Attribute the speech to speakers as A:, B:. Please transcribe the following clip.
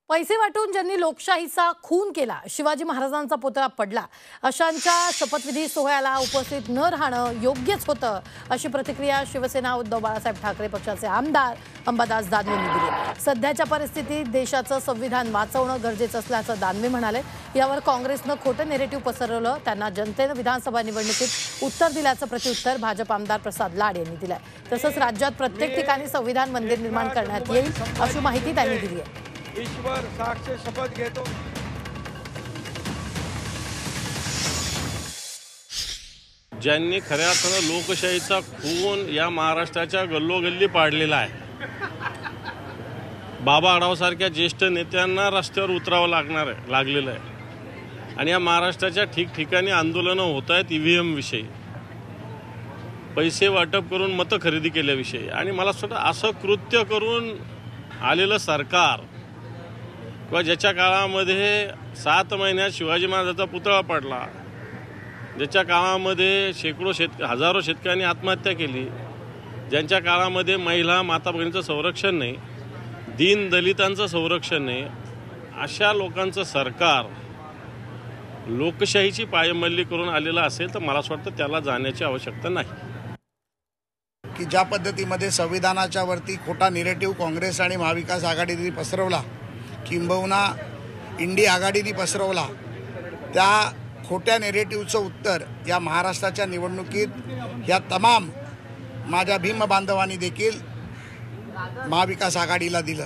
A: पैसे वाटून ज्यांनी लोकशाहीचा खून केला, शिवाजी महाराजांचा पुतळा पडला, अशांच्या शपथविधी सोहळ्याला उपस्थित न राहणं योग्यच होतं, अशी प्रतिक्रिया शिवसेना उद्धव बाळासाहेब ठाकरे पक्षाचे आमदार अंबादास दानवेंनी दिली। सध्याच्या परिस्थितीत देशाचं संविधान वाचवणं गरजेचं असल्याचं दानवे म्हणाले। यावर काँग्रेसनं खोटं नेरेटिव्ह पसरवलं, त्यांना जनतेनं विधानसभा निवडणुकीत उत्तर दिल्याचं प्रत्युत्तर भाजप आमदार प्रसाद लाड यांनी दिलंय। तसंच राज्यात प्रत्येक ठिकाणी संविधान मंदिर निर्माण करण्यात येईल, अशी माहिती त्यांनी दिली आहे।
B: ईश्वर साक्ष शपथ घेतो।
C: ज्यांनी खऱ्या अर्थानं लोकशाहीचा खून या महाराष्ट्राच्या गल्लोगल्ली पाडलेला आहे, बाबा आढावसारख्या ज्येष्ठ नेत्यांना रस्त्यावर उतरावं लागलेलं आहे आणि या महाराष्ट्राच्या ठिकठिकाणी आंदोलनं होत आहेत ईव्हीएम विषयी, पैसे वाटप करून मतं खरेदी केल्याविषयी। आणि मला स्वतः असं कृत्य करून आलेलं सरकार किंवा ज्याच्या काळामध्ये 7 महिन्यात शिवाजी महाराजांचा पुतळा पडला, ज्याच्या काळामध्ये हजारो शेतकऱ्यांनी आत्महत्या केली, ज्यांच्या काळामध्ये महिला माता भगिनींचं संरक्षण नाही, दीन दलितांचं संरक्षण नाही, अशा लोकांचं सरकार लोकशाहीची पायमल्ली करून आलेलं असेल तर मला असं वाटतं त्याला जाण्याची आवश्यकता नाही।
D: की ज्या पद्धतीमध्ये संविधानाच्या वरती खोटा निरेटिव्ह काँग्रेस आणि महाविकास आघाडीने पसरवला, किंबहुना इंडिया आघाडीने पसरवला, त्या खोट्या नेरेटिव्हचं उत्तर या महाराष्ट्राच्या निवडणुकीत या तमाम माझ्या भीम बांधवांनी देखील महाविकास आघाडीला दिलं।